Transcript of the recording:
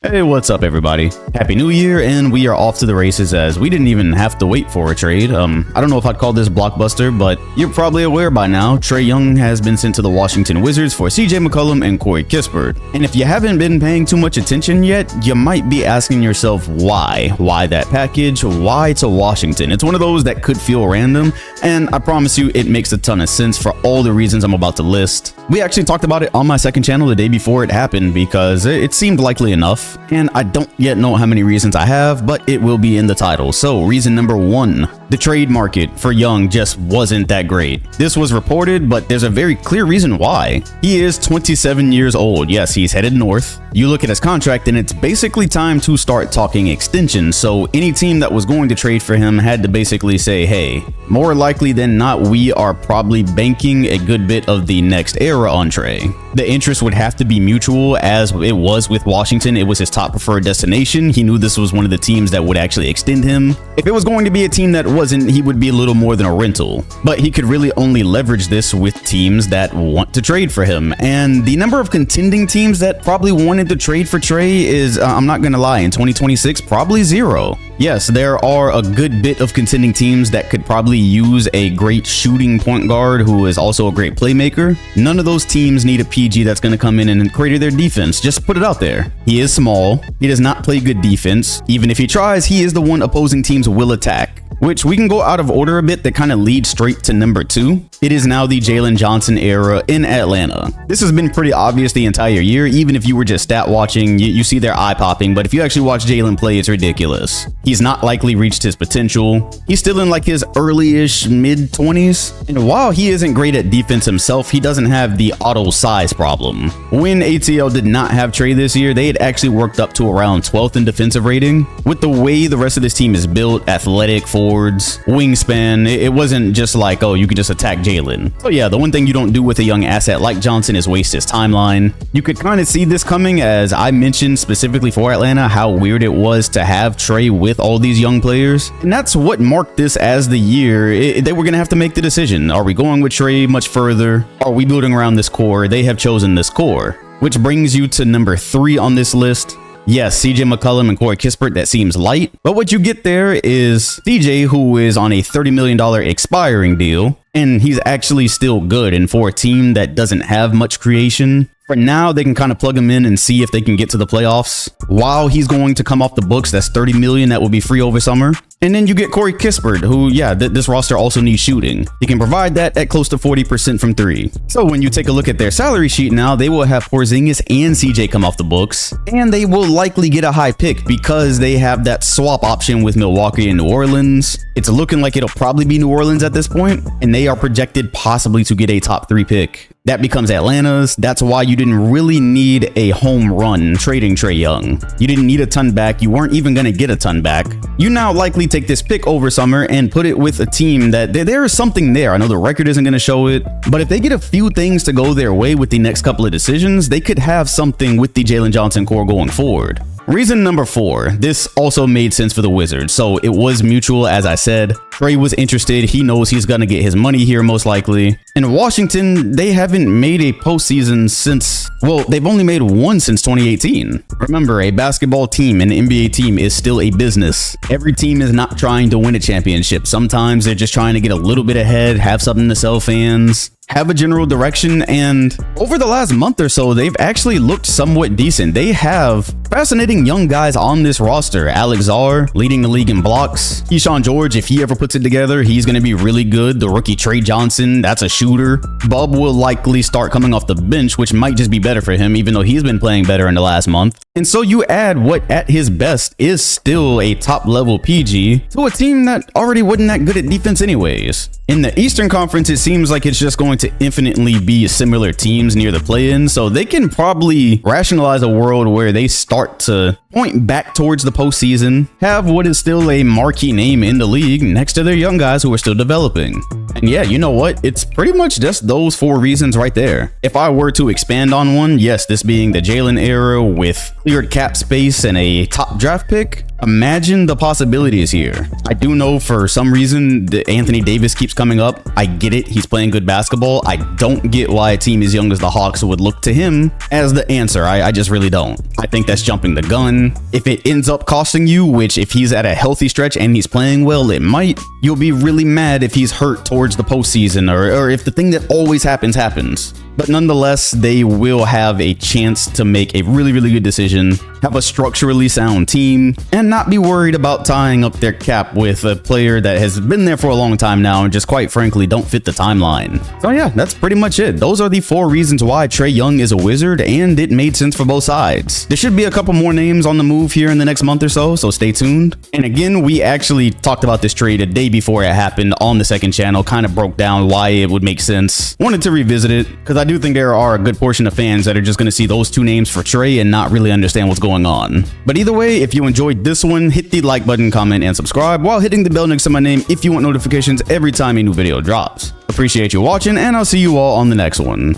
Hey, what's up everybody? Happy New Year, and we are off to the races as we didn't even have to wait for a trade. I don't know if I'd call this blockbuster, but you're probably aware by now, Trae Young has been sent to the Washington Wizards for CJ McCollum and Corey Kispert. And if you haven't been paying too much attention yet, you might be asking yourself why? Why that package? Why to Washington? It's one of those that could feel random, and I promise you it makes a ton of sense for all the reasons I'm about to list. We actually talked about it on my second channel the day before it happened because it seemed likely enough. And I don't yet know how many reasons I have, but it will be in the title. So reason number one, the trade market for Young just wasn't that great. This was reported, but there's a very clear reason why. He is 27 years old. Yes, he's headed north. You look at his contract and it's basically time to start talking extensions. So any team that was going to trade for him had to basically say, hey, more likely than not, we are probably banking a good bit of the next era on Trae. The interest would have to be mutual, as it was with Washington. It was his top preferred destination. He knew this was one of the teams that would actually extend him. If it was going to be a team that wasn't, he would be a little more than a rental. But he could really only leverage this with teams that want to trade for him. And the number of contending teams that probably wanted to trade for Trae is, I'm not gonna lie, in 2026, probably zero. Yes, there are a good bit of contending teams that could probably use a great shooting point guard who is also a great playmaker. None of those teams need a PG that's going to come in and crater their defense. Just put it out there. He is small. He does not play good defense. Even if he tries, he is the one opposing teams will attack. Which we can go out of order a bit that kind of leads straight to number two. It is now the Jalen Johnson era in Atlanta. This has been pretty obvious the entire year. Even if you were just stat watching, you see their eye popping, but if you actually watch Jalen play, it's ridiculous. He's not likely reached his potential. He's still in like his early-ish mid-20s. And while he isn't great at defense himself, he doesn't have the auto size problem. When ATL did not have Trae this year, they had actually worked up to around 12th in defensive rating. With the way the rest of this team is built, athletic, wingspan, it wasn't just like, oh, you can just attack Jalen. So yeah, the one thing you don't do with a young asset like Johnson is waste his timeline. You could kind of see this coming, as I mentioned specifically for Atlanta how weird it was to have Trae with all these young players, and that's what marked this as the year they were gonna have to make the decision. Are we going with Trae much further? Are we building around this core? They have chosen this core, which brings you to number three on this list. Yes, CJ McCollum and Corey Kispert, that seems light, but what you get there is CJ, who is on a $30 million expiring deal, and he's actually still good. And for a team that doesn't have much creation, for now, they can kind of plug him in and see if they can get to the playoffs. While he's going to come off the books, that's $30 million that will be free over summer. And then you get Corey Kispert, who, yeah, this roster also needs shooting. He can provide that at close to 40% from three. So when you take a look at their salary sheet now, they will have Porzingis and CJ come off the books, and they will likely get a high pick because they have that swap option with Milwaukee and New Orleans. It's looking like it'll probably be New Orleans at this point, and they are projected possibly to get a top 3 pick. That becomes Atlanta's. That's why you didn't really need a home run trading Trae Young. You didn't need a ton back. You weren't even going to get a ton back. You now likely take this pick over summer and put it with a team that there is something there. I know the record isn't going to show it, but if they get a few things to go their way with the next couple of decisions, they could have something with the Jalen Johnson core going forward. Reason number four, this also made sense for the Wizards. So it was mutual, as I said. Trae was interested. He knows he's going to get his money here most likely. In Washington, they haven't made a postseason since, well, they've only made one since 2018. Remember, a basketball team, an NBA team, is still a business. Every team is not trying to win a championship. Sometimes they're just trying to get a little bit ahead, have something to sell fans, have a general direction, and over the last month or so, they've actually looked somewhat decent. They have fascinating young guys on this roster. Alex Zar leading the league in blocks. Keyshawn George, if he ever puts it together, he's going to be really good. The rookie Trae Johnson, that's a shooter. Bub will likely start coming off the bench, which might just be better for him, even though he's been playing better in the last month. And so you add what at his best is still a top level PG to a team that already wasn't that good at defense anyways. In the Eastern Conference, it seems like it's just going to infinitely be similar teams near the play-in, so they can probably rationalize a world where they start to point back towards the postseason, have what is still a marquee name in the league next to their young guys who are still developing. And yeah, you know what? It's pretty much just those four reasons right there. If I were to expand on one, yes, this being the Jalen era with cleared cap space and a top draft pick, Imagine the possibilities here. I do know for some reason that Anthony Davis keeps coming up. I get it. He's playing good basketball. I don't get why a team as young as the Hawks would look to him as the answer. I just really don't. I think that's jumping the gun. If it ends up costing you, which if he's at a healthy stretch and he's playing well, it might, you'll be really mad if he's hurt towards the postseason or if the thing that always happens. But nonetheless, they will have a chance to make a really, really good decision, have a structurally sound team, and not be worried about tying up their cap with a player that has been there for a long time now and just quite frankly don't fit the timeline. So yeah, that's pretty much it. Those are the 4 reasons why Trae Young is a Wizard, and it made sense for both sides. There should be a couple more names on the move here in the next month or so stay tuned. And again, we actually talked about this trade a day before it happened on the second channel, kind of broke down why it would make sense. Wanted to revisit it because I do think there are a good portion of fans that are just going to see those 2 names for Trae and not really understand what's going on. But either way, if you enjoyed this one, hit the like button, comment, and subscribe while hitting the bell next to my name if you want notifications every time a new video drops. Appreciate you watching, and I'll see you all on the next one.